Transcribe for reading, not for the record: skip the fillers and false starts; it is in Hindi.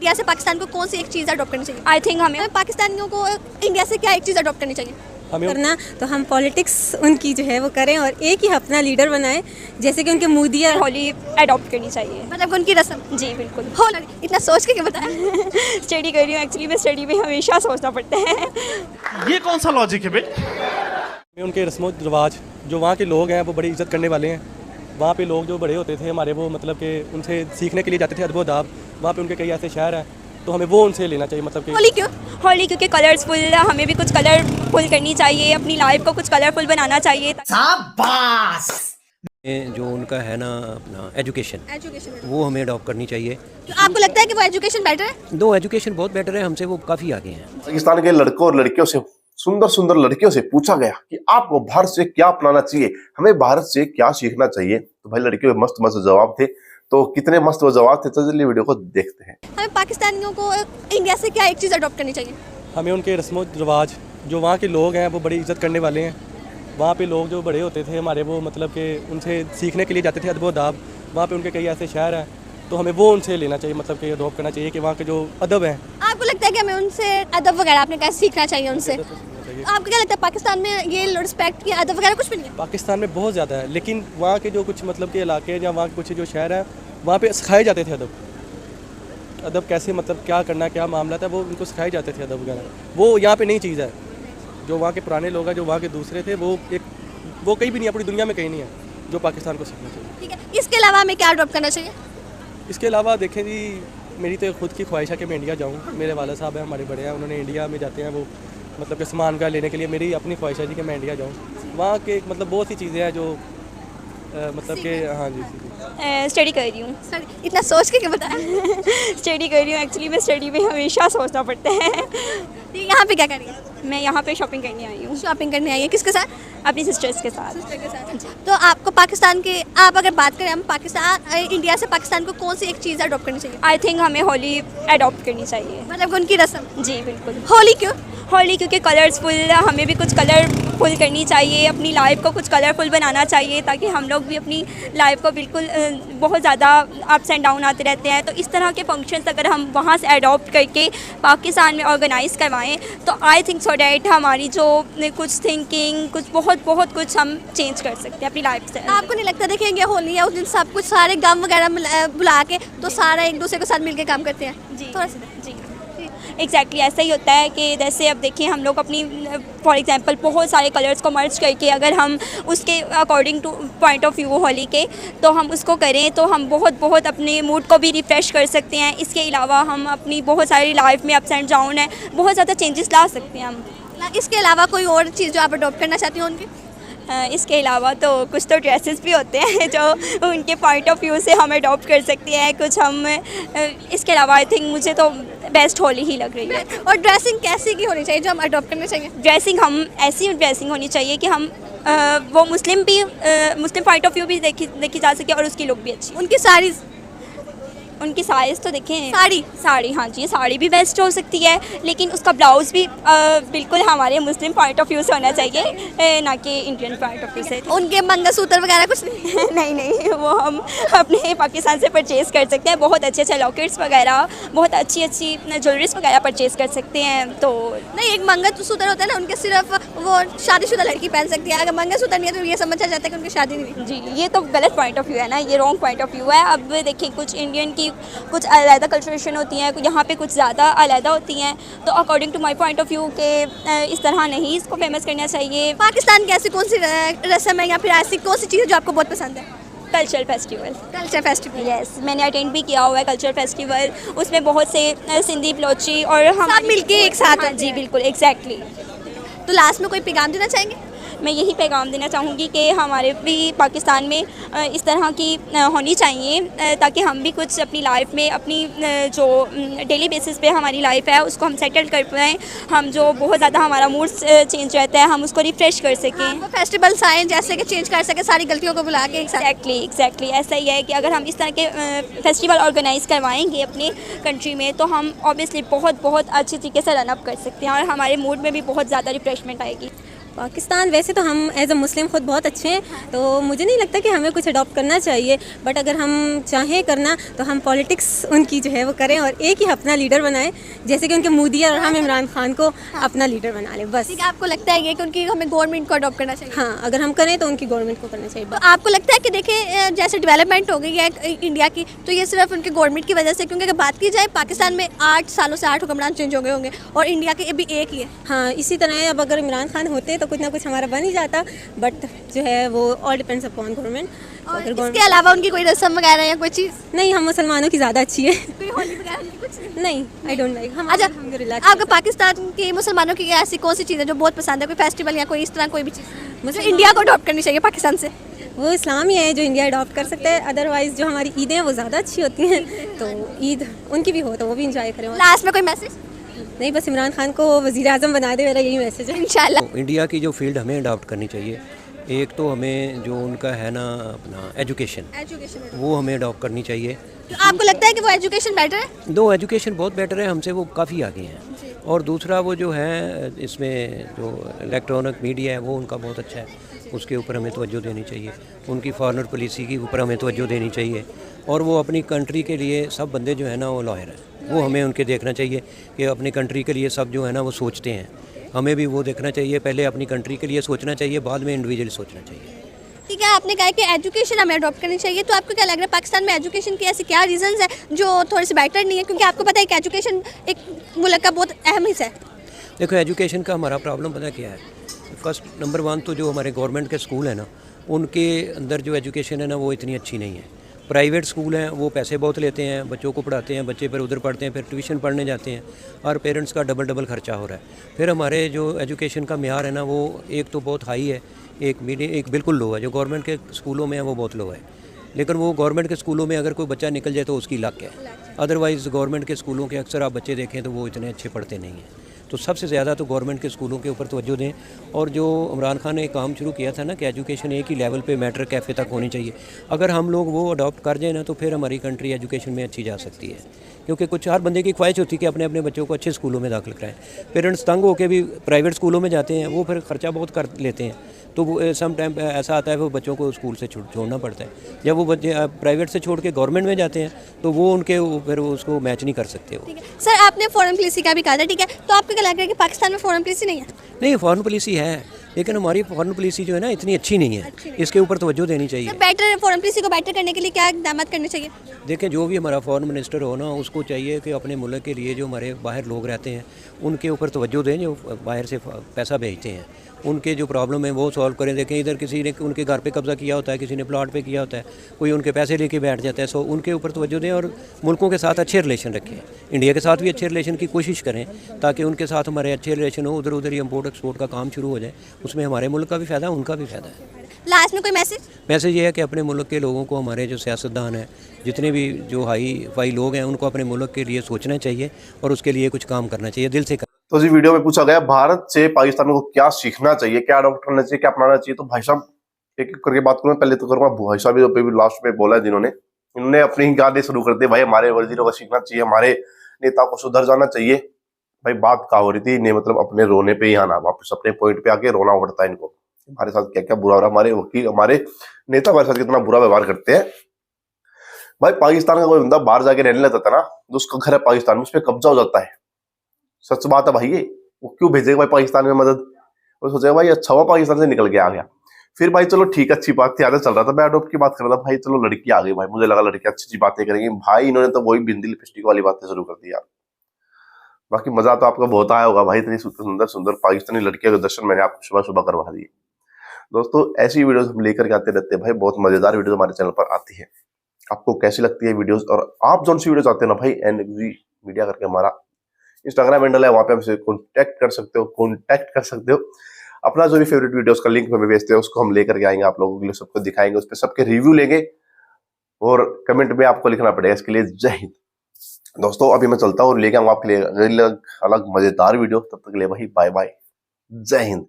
इंडिया से पाकिस्तान को कौन सी एक चीज़ अडॉप्ट करनी चाहिए? आई थिंक हमें पाकिस्तानियों को इंडिया से क्या एक चीज़ अडॉप्ट करनी चाहिए करना, तो हम पॉलिटिक्स उनकी जो है वो करें और एक ही अपना लीडर बनाएं, जैसे कि उनके मोदी और होली अडॉप्ट करनी चाहिए। मतलब उनकी रस्म। जी बिल्कुल। हो इतना सोच के क्या बताया? स्टडी कर रही हूँ एक्चुअली, मैं स्टडी में हमेशा सोचना पड़ता है। ये कौन सा लॉजिक है भाई? उनके रस्मों रिवाज जो वहाँ के लोग हैं वो बड़ी इज्जत करने वाले हैं। वहाँ पे लोग जो बड़े होते थे हमारे, वो मतलब कि उनसे सीखने के लिए जाते थे अदब अदाब। वहाँ पे उनके कई ऐसे शहर हैं, तो हमें वो उनसे लेना चाहिए। मतलब कि होली क्यों? होली क्योंकि कलरफुल, हमें भी कुछ कलरफुल करनी चाहिए, अपनी लाइफ को कुछ कलरफुल बनाना चाहिए। जो उनका है ना अपना एजुकेशन, एजुकेशन। वो हमें अडॉप्ट करनी चाहिए। तो आपको लगता है कि वो एजुकेशन बेटर है? दो एजुकेशन बहुत बेटर है, हमसे वो काफ़ी आगे हैं। पाकिस्तान के लड़कों और लड़कियों से, सुंदर सुंदर लड़कियों से पूछा गया कि आपको भारत से क्या अपनाना चाहिए, हमें भारत से क्या सीखना चाहिए। तो भाई लड़कियों के मस्त मस्त जवाब थे। तो कितने मस्त वो जवाब थे, तो चलिए वीडियो को देखते हैं। हमें पाकिस्तानियों को इंडिया से क्या एक चीज़ अडॉप्ट करनी चाहिए? हमें उनके रस्मों रिवाज जो वहाँ के लोग हैं वो बड़ी इज्जत करने वाले हैं। वहाँ पे लोग जो बड़े होते थे हमारे, वो मतलब कि उनसे सीखने के लिए जाते थे अदब अदाब। वहाँ पे उनके कई ऐसे शहर हैं, तो हमें वो उनसे लेना चाहिए। मतलब कि अडॉप्ट करना चाहिए कि वहाँ के जो अदब हैं। आपको लगता है कि हमें उनसे अदब वगैरह आपने कैसे सीखना चाहिए उनसे? आपको क्या लगता है पाकिस्तान में ये रिस्पेक्ट या अदब वगैरह कुछ भी नहीं है? पाकिस्तान में बहुत ज़्यादा है, लेकिन वहाँ के जो कुछ मतलब के इलाके या वहाँ के कुछ जो शहर हैं, वहाँ पे सिखाए जाते थे अदब कैसे, मतलब क्या करना, क्या मामला था, वो उनको सिखाए जाते थे अदब वगैरह। वो यहाँ पे नई चीज़ है। जो वहाँ के पुराने लोग हैं, जो वहाँ के दूसरे थे, वो कहीं भी नहीं है, पूरी दुनिया में कहीं नहीं है, जो पाकिस्तान को सीखना चाहिए। ठीक है, इसके अलावा हमें क्या अडॉप्ट करना चाहिए? इसके अलावा देखें जी, मेरी तो खुद की ख्वाहिश है कि मैं इंडिया जाऊँ। मेरे वाला साहब हैं, हमारे बड़े हैं, उन्होंने इंडिया में जाते हैं वो मतलब कि सामान का लेने के लिए। मेरी अपनी ख्वाहिश है जी कि मैं इंडिया जाऊँ। वहाँ के मतलब बहुत सी चीज़ें हैं जो मतलब कि हाँ जी स्टडी कर रही हूँ। इतना सोच के क्या बताया? स्टडी कर रही हूँ एक्चुअली, मैं स्टडी में हमेशा सोचना पड़ता है। यहाँ पे क्या कर रही है? मैं यहाँ पे शॉपिंग करने आई हूँ। शॉपिंग करने आई है, किसके साथ? अपनी सिस्टर्स के साथ। तो आपको पाकिस्तान के, आप अगर बात करें, हम पाकिस्तान इंडिया से पाकिस्तान को कौन सी एक चीज़ अडॉप्ट करनी चाहिए? आई थिंक हमें होली अडॉप्ट करनी चाहिए। मतलब उनकी रस्म। जी बिल्कुल। होली क्यों? होली क्योंकि कलरफुल, हमें भी कुछ कलरफुल करनी चाहिए, अपनी लाइफ को कुछ कलरफुल बनाना चाहिए, ताकि हम लोग भी अपनी लाइफ को बिल्कुल बहुत ज़्यादा अप्स एंड डाउन आते रहते हैं। तो इस तरह के फंक्शंस अगर हम वहाँ से अडॉप्ट करके पाकिस्तान में ऑर्गेनाइज़ करवाएं, तो आई थिंक सो डैट हमारी जो कुछ थिंकिंग, कुछ बहुत कुछ हम चेंज कर सकते हैं अपनी लाइफ से। आपको नहीं लगता, देखेंगे होली है उस दिन सब कुछ सारे गम वगैरह बुला के तो सारा एक दूसरे के साथ मिलके काम करते हैं? जी थोड़ा सा जी एग्जैक्टली ऐसा ही होता है कि जैसे अब देखिए हम लोग अपनी फॉर एग्जांपल बहुत सारे कलर्स को मर्ज करके अगर हम उसके according two point of view Holi के तो हम उसको करें, तो हम बहुत अपने मूड को भी रिफ़्रेश कर सकते हैं। इसके अलावा हम अपनी बहुत सारी लाइफ में अप्स एंड डाउन है, बहुत ज़्यादा चेंजेस ला सकते हैं हम। इसके अलावा कोई और चीज़ जो आप अडॉप्ट करना चाहती हो उनकी? इसके अलावा तो कुछ तो ड्रेसेस भी होते हैं जो उनके पॉइंट ऑफ व्यू से हम अडॉप्ट कर सकते हैं कुछ हम। इसके अलावा आई थिंक मुझे तो बेस्ट होली ही लग रही है। और ड्रेसिंग कैसी की होनी चाहिए जो हम अडॉप्ट करना चाहिए? ड्रेसिंग हम ऐसी ड्रेसिंग होनी चाहिए कि हम वो मुस्लिम पॉइंट ऑफ व्यू भी देखी जा सके और उसकी लुक भी अच्छी। उनकी साड़ी, उनकी साइज़ तो देखें, साड़ी हाँ जी, साड़ी भी बेस्ट हो सकती है, लेकिन उसका ब्लाउज़ भी बिल्कुल हमारे मुस्लिम पॉइंट ऑफ व्यू से होना चाहिए, ना कि इंडियन पॉइंट ऑफ व्यू से। उनके मंगलसूत्र वगैरह कुछ नहीं? नहीं, वो हम अपने पाकिस्तान से परचेज़ कर सकते हैं। बहुत अच्छे लॉकेट्स वगैरह, बहुत अच्छी ज्वेलरीज वगैरह परचेज़ कर सकते हैं। तो नहीं, एक मंगलसूत्र होता है ना, उनके सिर्फ वो शादीशुदा लड़की पहन सकती है। अगर मंगलसूत्र नहीं है तो ये समझा जाता है कि उनकी शादी नहीं हुई। जी, ये तो गलत पॉइंट ऑफ व्यू है ना, ये रॉन्ग पॉइंट ऑफ व्यू है। अब देखिए कुछ इंडियन की कुछ अलग कल्चरेशन होती हैं, यहाँ पे कुछ ज़्यादा अलग होती हैं, तो according to my point of view के इस तरह नहीं इसको फेमस करना चाहिए। पाकिस्तान की ऐसी कौन सी रस्म है या फिर ऐसी कौन सी चीज़ है जो आपको बहुत पसंद है? Culture festival. Culture festival, yes, मैंने अटेंड भी किया हुआ है कल्चर फेस्टिवल। उसमें बहुत से सिंधी बलोची और हम सब मिलके एक साथ। हाँ जी बिल्कुल, एग्जैक्टली। तो लास्ट में कोई पैगाम देना चाहेंगे? मैं यही पैगाम देना चाहूँगी कि हमारे भी पाकिस्तान में इस तरह की होनी चाहिए, ताकि हम भी कुछ अपनी लाइफ में अपनी जो डेली बेसिस पे हमारी लाइफ है उसको हम सेटल कर पाएँ। हम जो बहुत ज़्यादा हमारा मूड चेंज रहता है हम उसको रिफ़्रेश कर सकें। वो फेस्टिवल्स आए जैसे कि चेंज कर सके सारी गलतियों को बुला के एक साथ। एग्जैक्टली ऐसा ही है कि अगर हम इस तरह के फेस्टिवल ऑर्गेनाइज़ करवाएंगे अपने कंट्री में तो हम ऑब्वियसली बहुत अच्छी तरीके से रन अप कर सकते हैं और हमारे मूड में भी बहुत ज़्यादा रिफ्रेशमेंट आएगी। पाकिस्तान वैसे तो हम एज अ मुस्लिम खुद बहुत अच्छे हैं, तो मुझे नहीं लगता कि हमें कुछ अडॉप्ट करना चाहिए, बट अगर हम चाहें करना तो हम पॉलिटिक्स उनकी जो है वो करें और एक ही अपना लीडर बनाएं, जैसे कि उनके मोदी और हम इमरान खान को अपना लीडर बना लें बस। ठीक है, आपको लगता है ये कि उनकी हमें गवर्नमेंट को अडॉप्ट करना चाहिए? हाँ, अगर हम करें तो उनकी गवर्नमेंट को करना चाहिए तो बस। आपको लगता है कि देखिए जैसे डेवलपमेंट हो गई है इंडिया की, तो ये सिर्फ उनकी गवर्नमेंट की वजह से, क्योंकि अगर बात की जाए पाकिस्तान में 8 सालों से 8 हुक्मरान चेंज हो गए होंगे और इंडिया के अभी एक ही है। हाँ, इसी तरह है, अब अगर इमरान खान होते तो कुछ ना कुछ हमारा बन ही जाता, बट जो है वो ऑल डिपेंड्स अपॉन गवर्नमेंट। और इसके अलावा उनकी कोई रस्म वगैरह या कोई चीज़? नहीं, हम मुसलमानों की ज़्यादा अच्छी है। कोई होली वगैरह उनकी कुछ नहीं, आई डोंट लाइक। हम अच्छा, अल्हम्दुलिल्लाह आपको पाकिस्तान के मुसलमानों की ऐसी कौन सी चीज़ है जो बहुत पसंद है, कोई फेस्टिवल या कोई इस तरह कोई भी चीज़ जो इंडिया को अडॉप्ट करनी चाहिए पाकिस्तान से? वो इस्लाम ही है जो इंडिया अडॉप्ट कर सकते हैं, अदरवाइज़ जो हमारी ईदें हैं वो ज़्यादा अच्छी होती हैं, तो ईद उनकी भी हो तो वो भी इंजॉय करें। लास्ट में कोई मैसेज? नहीं, बस इमरान खान को वज़ीर आज़म बना दे, मेरा यही मैसेज है। इंशाल्लाह। तो इंडिया की जो फील्ड हमें अडॉप्ट करनी चाहिए, एक तो हमें जो उनका है ना अपना एजुकेशन, वो हमें अडॉप्ट करनी चाहिए। तो आपको लगता है कि वो एजुकेशन बेटर है? दो एजुकेशन बहुत बेटर है, हमसे वो काफ़ी आगे हैं। और दूसरा वो जो है इसमें जो इलेक्ट्रॉनिक मीडिया है वो उनका बहुत अच्छा है, उसके ऊपर हमें तवज्जो देनी चाहिए। उनकी फॉरेन पॉलिसी के ऊपर हमें तवज्जो देनी चाहिए। और वो अपनी कंट्री के लिए सब बंदे जो है ना वो लॉयर हैं, वो हमें उनके देखना चाहिए कि अपनी कंट्री के लिए सब जो है ना वो सोचते हैं। हमें भी वो देखना चाहिए, पहले अपनी कंट्री के लिए सोचना चाहिए, बाद में इंडिविजुअल सोचना चाहिए। ठीक है, आपने कहा कि एजुकेशन हमें अडॉप्ट करनी चाहिए, तो आपको क्या लग रहा है पाकिस्तान में एजुकेशन की ऐसी क्या रीजंस है जो थोड़ी सी बेटर नहीं है? क्योंकि आपको पता है कि एजुकेशन एक मुल्क का बहुत अहम हिस्सा है। देखो, एजुकेशन का हमारा प्रॉब्लम पता क्या है? फर्स्ट नंबर 1 तो जो हमारे गवर्नमेंट के स्कूल हैं ना, उनके अंदर जो एजुकेशन है ना वो इतनी अच्छी नहीं है। प्राइवेट स्कूल हैं, वो पैसे बहुत लेते हैं, बच्चों को पढ़ाते हैं, बच्चे फिर उधर पढ़ते हैं, फिर ट्यूशन पढ़ने जाते हैं और पेरेंट्स का डबल खर्चा हो रहा है। फिर हमारे जो एजुकेशन का मेयार है ना वो एक तो बहुत हाई है, एक बिल्कुल लो है। जो गवर्नमेंट के स्कूलों में है वो बहुत लो है, लेकिन वो गवर्नमेंट के स्कूलों में अगर कोई बच्चा निकल जाए तो उसकी लक है। अदरवाइज़ गवर्नमेंट के स्कूलों के अक्सर आप बच्चे देखें तो वो इतने अच्छे पढ़ते नहीं हैं। तो सबसे ज़्यादा तो गवर्नमेंट के स्कूलों के ऊपर तवज्जो दें। और जो इमरान खान ने काम शुरू किया था ना कि एजुकेशन एक ही लेवल पे मैट्रिक कैफ़े तक होनी चाहिए, अगर हम लोग वो अडॉप्ट कर जाए ना तो फिर हमारी कंट्री एजुकेशन में अच्छी जा सकती है। क्योंकि कुछ हर बंदे की ख्वाहिश होती है कि अपने अपने बच्चों को अच्छे स्कूलों में दाखिल कराएं। पेरेंट्स तंग होकर भी प्राइवेट स्कूलों में जाते हैं, वो फिर ख़र्चा बहुत कर लेते हैं, तो वो सम टाइम ऐसा आता है वो बच्चों को स्कूल से छोड़ना पड़ता है। जब वो बच्चे प्राइवेट से छोड़ के गवर्नमेंट में जाते हैं तो वो उनके फिर उसको मैच नहीं कर सकते वो। ठीक है सर, आपने फॉरेन पॉलिसी का भी कहा था, ठीक है, तो आपको क्या लग रहा है कि पाकिस्तान में फॉरेन पॉलिसी नहीं है? नहीं, फॉरेन पॉलिसी है, लेकिन हमारी फॉरेन पॉलिसी जो है ना इतनी अच्छी नहीं है, इसके ऊपर तवज्जो देनी चाहिए। बेटर फॉरेन पॉलिसी को बेटर करने के लिए क्या इक़दाम करने चाहिए? देखें, जो भी हमारा फॉरेन मिनिस्टर हो ना, उसको चाहिए कि अपने मुल्क के लिए जो हमारे बाहर लोग रहते हैं उनके ऊपर तवज्जो दें, जो बाहर से पैसा भेजते हैं, उनके जो प्रॉब्लम है वो सॉल्व करें। देखें, इधर किसी ने उनके घर पे कब्ज़ा किया होता है, किसी ने प्लॉट पे किया होता है, कोई उनके पैसे लेके बैठ जाता है। सो उनके ऊपर तवज्जो दें और मुल्कों के साथ अच्छे रिलेशन रखें। इंडिया के साथ भी अच्छे रिलेशन की कोशिश करें ताकि उनके साथ हमारे अच्छे रिलेशन हो, उधर ही इम्पोर्ट एक्सपोर्ट का काम शुरू हो जाए, उसमें हमारे मुल्क का भी फ़ायदा है, उनका भी फ़ायदा है। लास्ट में कोई मैसेज? ये है कि अपने मुल्क के लोगों को, हमारे जो सियासतदान हैं, जितने भी जो हाई फाई लोग हैं, उनको अपने मुल्क के लिए सोचना चाहिए और उसके लिए कुछ काम करना चाहिए, दिल से। तो जी वीडियो में पूछा गया भारत से पाकिस्तान को क्या सीखना चाहिए, क्या अडॉप्ट करना चाहिए, क्या अपनाना चाहिए। तो भाई साहब एक एक करके बात करूँ, पहले तो करूँगा भाई साहब भी लास्ट में बोला है जिन्होंने, इन्होंने अपनी ही गाने शुरू कर दिए, भाई हमारे वजीरों को सीखना चाहिए, हमारे नेता को सुधर जाना चाहिए। भाई बात क्या हो रही थी, इन्हें मतलब अपने रोने पे ही आना, वापस अपने पॉइंट पे आके रोना पड़ता है इनको। हमारे साथ क्या क्या बुरा हो रहा है, हमारे वकील, हमारे नेता हमारे साथ कितना बुरा व्यवहार करते हैं। भाई पाकिस्तान का कोई बंदा बाहर जाके रहने लगता था ना, तो उसका घर है पाकिस्तान में, उस पर कब्जा हो जाता है। सच बात है भाई, ये वो क्यों भेजेगा भाई पाकिस्तान में मदद? वो सोचेगा भाई अच्छा हुआ पाकिस्तान से निकल के आ गया। फिर भाई चलो ठीक, अच्छी बात थी, आधा चल रहा था, मैं अडॉप्ट की बात कर रहा था, भाई चलो लड़की आ गई, भाई मुझे लगा लड़की अच्छी अच्छी बातें करेंगी, भाई इन्होंने तो वही बिंदी लिपस्टिक वाली बातें शुरू कर दी यार। बाकी मजा तो आपको बहुत आया होगा भाई, इतनी सुंदर सुंदर पाकिस्तानी लड़कियों के दर्शन मैंने आपको सुबह सुबह करवा दिए। दोस्तों ऐसी वीडियोस हम लेकर के आते रहते हैं भाई, बहुत मजेदार वीडियो हमारे चैनल पर आती है। आपको कैसी लगती है वीडियोस, और आप जो सी वीडियो चाहते हैं ना भाई, NXG मीडिया करके हमारा इंस्टाग्राम हैंडल है, वहां पे हमसे कांटेक्ट कर सकते हो। अपना जो भी फेवरेट वीडियोस का लिंक हमें भेजते हैं, उसको हम लेकर के आएंगे आप लोगों के लिए, सबको दिखाएंगे, उस पर सबके रिव्यू लेंगे और कमेंट में आपको लिखना पड़ेगा। इसके लिए जय हिंद। दोस्तों अभी मैं चलता हूँ और लेके आऊंगा आपके लिए अलग मजेदार वीडियो, तब तक के लिए भाई बाय बाय, जय हिंद।